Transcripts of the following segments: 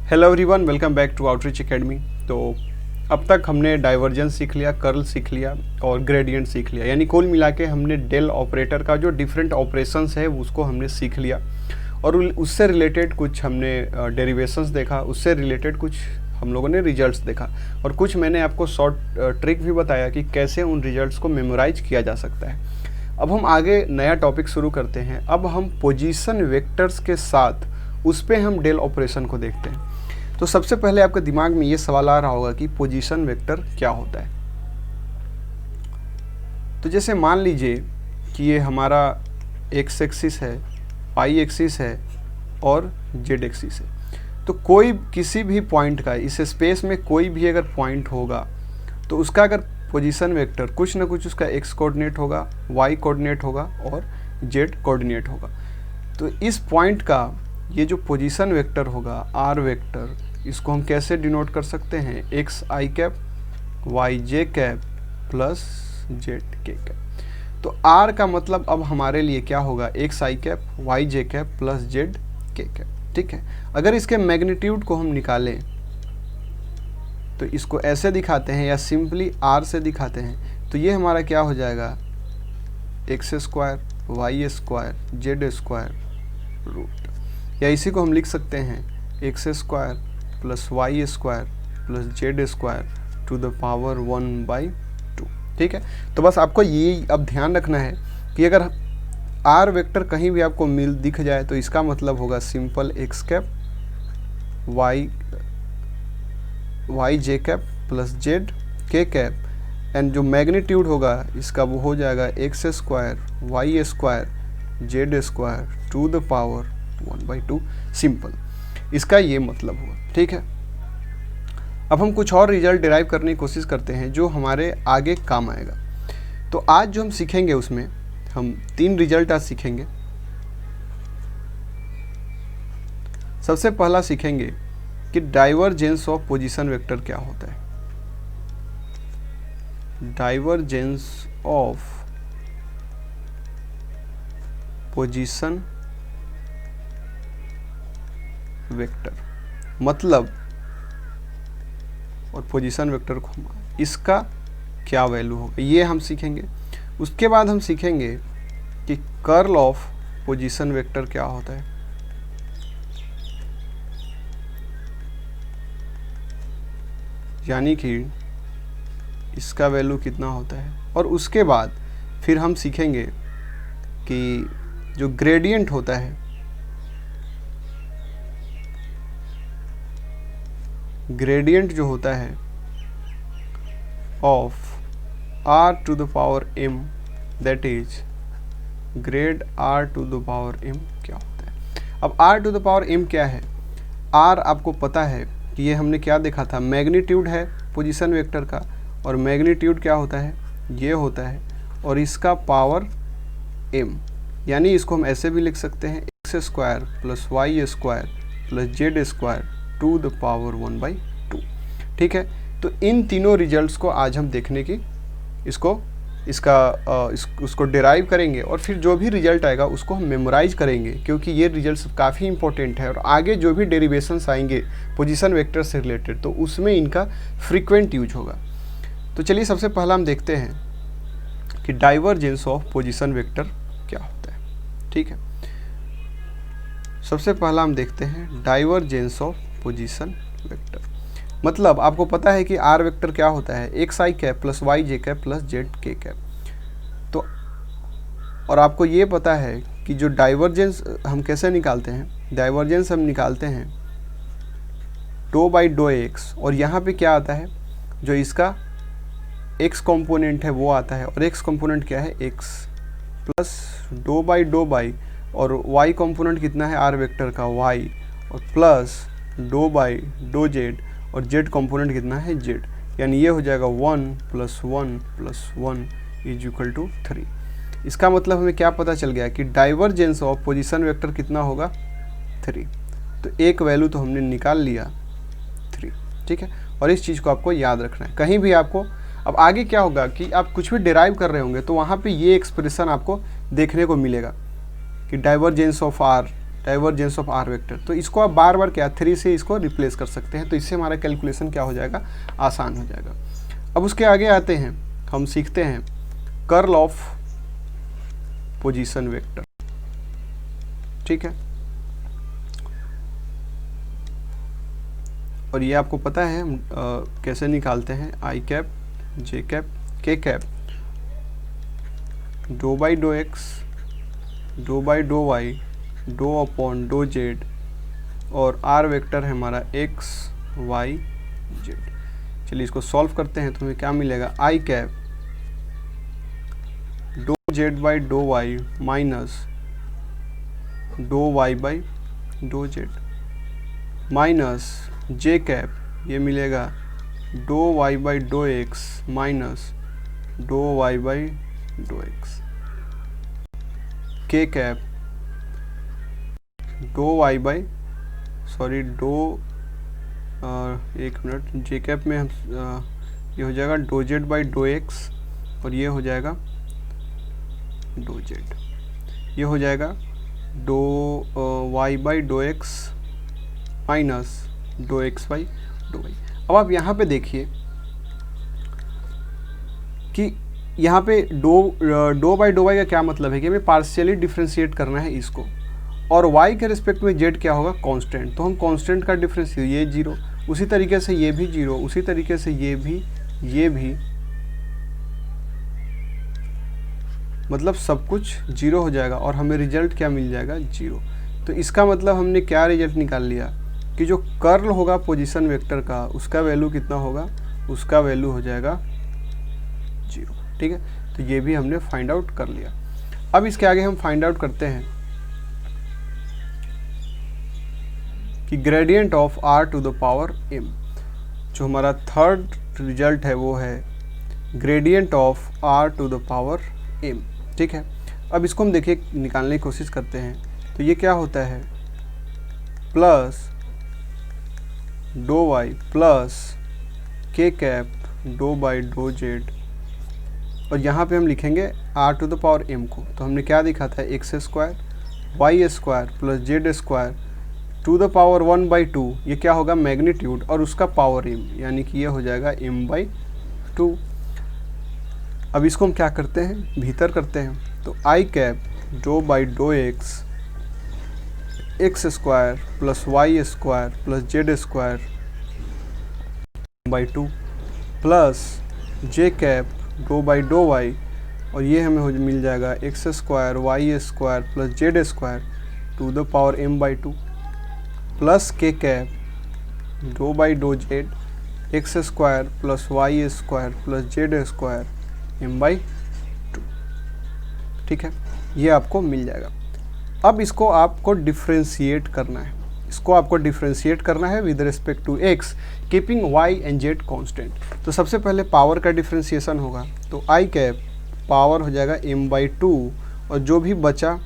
Hello everyone, welcome back to Outreach Academy. तो अब तक हमने डाइवर्जेंस सीख लिया, कर्ल सीख लिया और ग्रेडियंट सीख लिया, यानी कुल मिला के हमने डेल ऑपरेटर का जो डिफरेंट ऑपरेशंस है उसको हमने सीख लिया और उससे रिलेटेड कुछ हमने डेरिवेशंस देखा, उससे रिलेटेड कुछ हम लोगों ने रिजल्ट्स देखा और कुछ मैंने आपको शॉर्ट ट्रिक भी बताया कि कैसे उन रिजल्ट्स को मेमोराइज किया जा सकता है। अब हम आगे नया टॉपिक शुरू करते हैं। अब हम पोजीशन वेक्टर्स के साथ उस पर हम डेल ऑपरेशन को देखते हैं। तो सबसे पहले आपके दिमाग में ये सवाल आ रहा होगा कि पोजीशन वेक्टर क्या होता है। तो जैसे मान लीजिए कि ये हमारा एक्स एक्सिस है, वाई एक्सिस है और जेड एक्सिस है। तो कोई किसी भी पॉइंट का इस स्पेस में कोई भी अगर पॉइंट होगा तो उसका अगर पोजीशन वेक्टर कुछ ना कुछ उसका एक्स कोऑर्डिनेट होगा, वाई कोऑर्डिनेट होगा और जेड कोऑर्डिनेट होगा। तो इस पॉइंट का ये जो पोजीशन वेक्टर होगा आर वेक्टर, इसको हम कैसे डिनोट कर सकते हैं? एक्स आई cap y j cap plus z k cap. तो आर का मतलब अब हमारे लिए क्या होगा? एक्स आई cap y j cap plus z k cap. ठीक है, अगर इसके मैग्नीट्यूड को हम निकालें तो इसको ऐसे दिखाते हैं या सिंपली आर से दिखाते हैं, तो ये हमारा क्या हो जाएगा? X square Y square z square root, या इसी को हम लिख सकते हैं x square plus Y square plus Z square to the power 1/2। ठीक है, तो बस आपको ये अब ध्यान रखना है कि अगर आर वेक्टर कहीं भी आपको दिख जाए तो इसका मतलब होगा simple x cap y j cap plus z k cap, and जो मैग्नीट्यूड होगा इसका वो हो जाएगा x square Y square z square to the power 1/2। Simple, इसका ये मतलब हुआ। ठीक है, अब हम कुछ और रिजल्ट डिराइव करने की कोशिश करते हैं जो हमारे आगे काम आएगा। तो आज जो हम सीखेंगे उसमें हम 3 रिजल्ट आज सीखेंगे। सबसे पहला सीखेंगे कि डाइवर्जेंस ऑफ पोजीशन वेक्टर क्या होता है। डाइवर्जेंस ऑफ पोजीशन वेक्टर मतलब, और पोजीशन वेक्टर को इसका क्या वैल्यू होगा ये हम सीखेंगे। उसके बाद हम सीखेंगे कि कर्ल ऑफ पोजीशन वेक्टर क्या होता है, यानी कि इसका वैल्यू कितना होता है। और उसके बाद फिर हम सीखेंगे कि जो ग्रेडियंट होता है, ग्रेडियंट जो होता है of r to the power m, that is grad r to the power m क्या होता है। अब r to the power m क्या है? आर आपको पता है कि ये हमने क्या देखा था, मैग्नीट्यूड है पोजीशन वेक्टर का, और मैग्नीट्यूड क्या होता है? ये होता है, और इसका पावर m, यानी इसको हम ऐसे भी लिख सकते हैं x square plus Y square plus Z square to the power 1/2। ठीक है, तो इन तीनों रिजल्ट्स को आज हम देखने की उसको डिराइव करेंगे और फिर जो भी रिजल्ट आएगा उसको हम मेमोराइज करेंगे, क्योंकि ये रिजल्ट्स काफ़ी इंपॉर्टेंट है और आगे जो भी डेरिवेशंस आएंगे पोजीशन वेक्टर से रिलेटेड तो उसमें इनका फ्रीक्वेंट यूज होगा। तो चलिए सबसे पहला हम देखते हैं कि डाइवर्जेंस ऑफ पोजीशन वेक्टर क्या होता है। ठीक है, सबसे पहला हम देखते हैं डाइवर्जेंस ऑफ पोजीशन वेक्टर। मतलब आपको पता है कि आर वेक्टर क्या होता है? एक्स आई cap plus Y j cap plus z k cap. तो और आपको ये पता है कि जो डाइवर्जेंस हम कैसे निकालते हैं? डाइवर्जेंस हम निकालते हैं डो बाई डो एक्स, और यहाँ पे क्या आता है? जो इसका एक्स कंपोनेंट है वो आता है, और एक्स कंपोनेंट क्या है? एक्स प्लस डो बाई और वाई कंपोनेंट कितना है आर वेक्टर का? वाई, और प्लस डो बाई डो जेड, और जेड कंपोनेंट कितना है? जेड, यानी ये हो जाएगा 1 + 1 + 1 = 3। इसका मतलब हमें क्या पता चल गया कि डाइवर्जेंस ऑफ पोजीशन वेक्टर कितना होगा? 3। तो एक वैल्यू तो हमने निकाल लिया 3। ठीक है, और इस चीज़ को आपको याद रखना है। कहीं भी आपको अब आगे क्या होगा कि आप कुछ भी डिराइव कर रहे होंगे तो वहाँ पे ये एक्सप्रेशन आपको देखने को मिलेगा कि divergence of r, divergence of r vector. तो इसको आप बार बार क्या 3 से इसको रिप्लेस कर सकते हैं, तो इससे हमारा कैलकुलेशन क्या हो जाएगा, आसान हो जाएगा। अब उसके आगे आते हैं, हम सीखते हैं कर्ल ऑफ पोजीशन वेक्टर। ठीक है, और ये आपको पता है हम कैसे निकालते हैं, आई cap j cap k cap डो बाई डो एक्स डो बाई डो वाई डो अपॉन डो जेड, और आर वेक्टर है हमारा एक्स वाई जेड। चलिए इसको सॉल्व करते हैं, तो हमें क्या मिलेगा, आई कैप डो जेड बाई डो वाई माइनस डो वाई बाई डो जेड माइनस जे कैप, ये मिलेगा डो वाई बाई डो एक्स माइनस डो वाई बाई डो एक्स, के कैप डो वाई बाई डो एक मिनट, जे कैप में हम ये हो जाएगा डो जेड बाई डो एक्स, और ये हो जाएगा डो जेड, ये हो जाएगा डो वाई बाई डो एक्स माइनस डो एक्स बाई डो वाई। अब आप यहाँ पे देखिए कि यहाँ पे डो बाई डो वाई का क्या मतलब है कि हमें पार्शियली डिफ्रेंशिएट करना है इसको, और y के रिस्पेक्ट में z क्या होगा, कांस्टेंट। तो हम कांस्टेंट का डिफरेंस, ये 0, उसी तरीके से ये भी 0, उसी तरीके से ये भी, मतलब सब कुछ 0 हो जाएगा और हमें रिजल्ट क्या मिल जाएगा, 0। तो इसका मतलब हमने क्या रिजल्ट निकाल लिया कि जो कर्ल होगा पोजीशन वेक्टर का, उसका वैल्यू कितना होगा, उसका वैल्यू हो जाएगा 0। ठीक है, तो ये भी हमने फाइंड आउट कर लिया। अब इसके आगे हम फाइंड आउट करते हैं कि gradient of r to the power m। जो हमारा थर्ड रिजल्ट है वो है gradient of r to the power m। ठीक है, अब इसको हम देखिए निकालने की कोशिश करते हैं, तो ये क्या होता है, प्लस डो वाई प्लस के कैप डो बाई डो जेड, और यहाँ पे हम लिखेंगे r to the power m को। तो हमने क्या लिखा था, x square Y square plus Z square to the power 1/2, ये क्या होगा, मैग्नीट्यूड, और उसका पावर m, यानी कि ये हो जाएगा m/2। अब इसको हम क्या करते हैं, भीतर करते हैं, तो आई कैप डो बाई डो X X square plus Y square plus Z square m/2 plus J cap डो बाई डो वाई, और ये हमें मिल जाएगा x square Y square plus Z square to the power m/2 plus के कैप डो बाई डो Z X square plus Y square plus Z square m/2। ठीक है, ये आपको मिल जाएगा। अब इसको आपको डिफ्रेंशिएट करना है, इसको आपको डिफ्रेंशिएट करना है with respect to x, keeping y and z constant. तो सबसे पहले पावर का डिफ्रेंशिएशन होगा, तो आई कैप पावर हो जाएगा m/2, और जो भी बचा,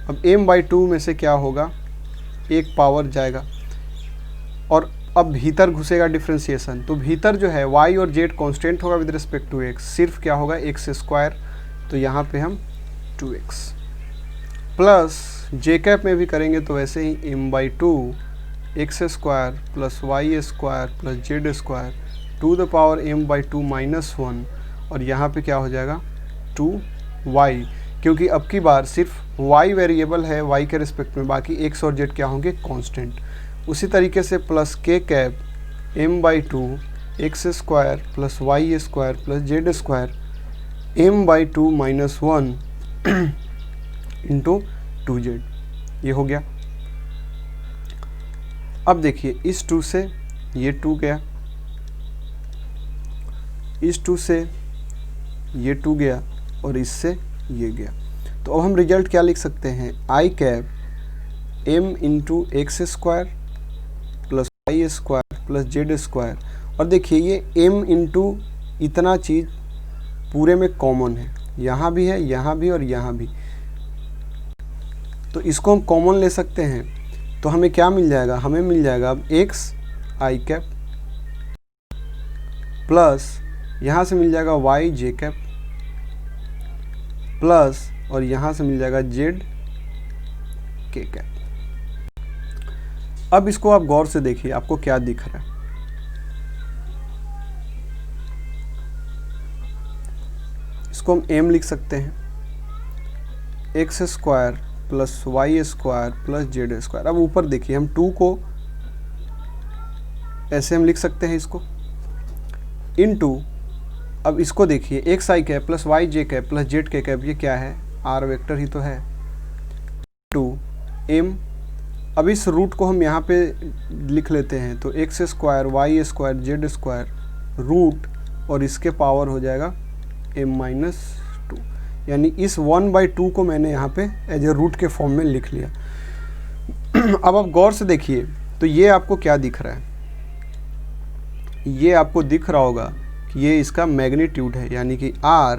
अब m/2 में से क्या होगा, एक पावर जाएगा, और अब भीतर घुसेगा डिफ्रेंशिएशन, तो भीतर जो है y और z कांस्टेंट होगा विद रिस्पेक्ट टू x, सिर्फ क्या होगा x स्क्वायर, तो यहाँ पे हम 2x प्लस जे कैप में भी करेंगे तो वैसे ही m/2 x square plus Y square plus Z square to the power m/2 minus 1, और यहाँ पे क्या हो जाएगा 2y, क्योंकि अब की बार सिर्फ y वेरिएबल है y के रिस्पेक्ट में, बाकी x और z क्या होंगे, कांस्टेंट। उसी तरीके से प्लस के cap m/2 x square plus Y square plus Z square m/2 minus 1 into 2z, ये हो गया। अब देखिए इस 2 से ये 2 गया, इस 2 से ये 2 गया, और इससे ये गया। तो अब हम रिजल्ट क्या लिख सकते हैं, आई cap m into X square plus Y square plus Z square, और देखिए ये m इंटू इतना चीज़ पूरे में कॉमन है, यहाँ भी है, यहाँ भी और यहाँ भी, तो इसको हम कॉमन ले सकते हैं। तो हमें क्या मिल जाएगा, हमें मिल जाएगा अब x आई कैप प्लस यहाँ से मिल जाएगा y जे कैप प्लस, और यहाँ से मिल जाएगा z के कैप। अब इसको आप गौर से देखिए, आपको क्या दिख रहा है। इसको हम m लिख सकते हैं, x square plus Y square plus Z square. अब ऊपर देखिए, हम 2 को ऐसे हम लिख सकते हैं इसको इनटू, अब इसको देखिए एक्स आई cap plus Y j cap plus z k cap, ये क्या है, आर वेक्टर ही तो है, टू एम। अब इस रूट को हम यहाँ पे लिख लेते हैं, तो x square Y square z square root, और इसके पावर हो जाएगा m-2, यानी इस 1/2 को मैंने यहाँ पे एज ए रूट के फॉर्म में लिख लिया। अब आप गौर से देखिए, तो ये आपको क्या दिख रहा है, ये आपको दिख रहा होगा कि ये इसका मैग्नीट्यूड है, यानी कि r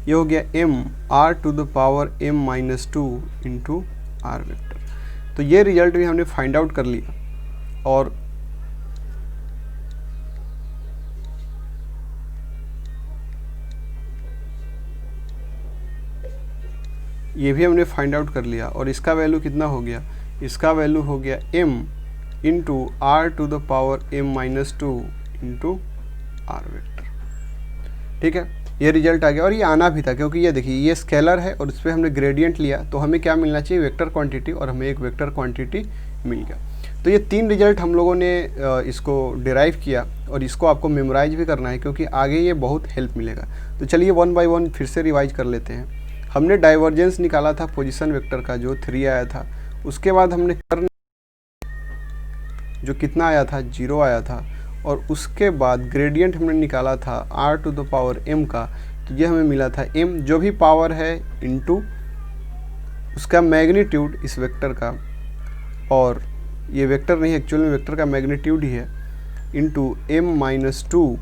ये हो गया r⁻m-2 इंटू r वेक्टर। तो ये रिजल्ट भी हमने फाइंड आउट कर लिया, और ये भी हमने फाइंड आउट कर लिया, और इसका वैल्यू कितना हो गया, इसका वैल्यू हो गया m into r⁻m-2 into r vector. ठीक है, ये रिजल्ट आ गया, और ये आना भी था, क्योंकि ये देखिए ये स्केलर है और इस पर हमने ग्रेडियंट लिया, तो हमें क्या मिलना चाहिए, वेक्टर क्वांटिटी, और हमें एक वेक्टर क्वांटिटी मिल गया। तो ये 3 रिजल्ट हम लोगों ने इसको डिराइव किया, और इसको आपको मेमोराइज भी करना है, क्योंकि आगे ये बहुत हेल्प मिलेगा। तो चलिए 1 बाय 1 फिर से रिवाइज कर लेते हैं। हमने डाइवर्जेंस निकाला था पोजीशन वेक्टर का, जो 3 आया था। उसके बाद हमने कर्ल जो कितना आया था, 0 आया था, और उसके बाद ग्रेडियंट हमने निकाला था r⁻m का, तो ये हमें मिला था m, जो भी पावर है इनटू उसका मैग्नीट्यूड इस वेक्टर का, और ये वेक्टर नहीं, एक्चुअल में वेक्टर का मैग्नीट्यूड ही है, into m-2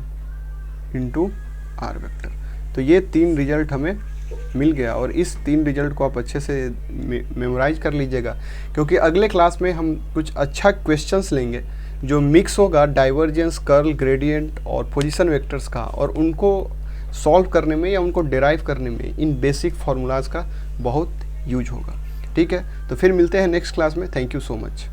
into r vector. तो ये 3 रिजल्ट हमें मिल गया, और इस 3 रिजल्ट को आप अच्छे से मेमोराइज कर लीजिएगा, क्योंकि अगले क्लास में हम कुछ अच्छा क्वेश्चंस लेंगे जो मिक्स होगा डाइवर्जेंस, कर्ल, ग्रेडियंट और पोजीशन वेक्टर्स का, और उनको सॉल्व करने में या उनको डिराइव करने में इन बेसिक फार्मूलाज का बहुत यूज होगा। ठीक है, तो फिर मिलते हैं नेक्स्ट क्लास में। Thank you so much.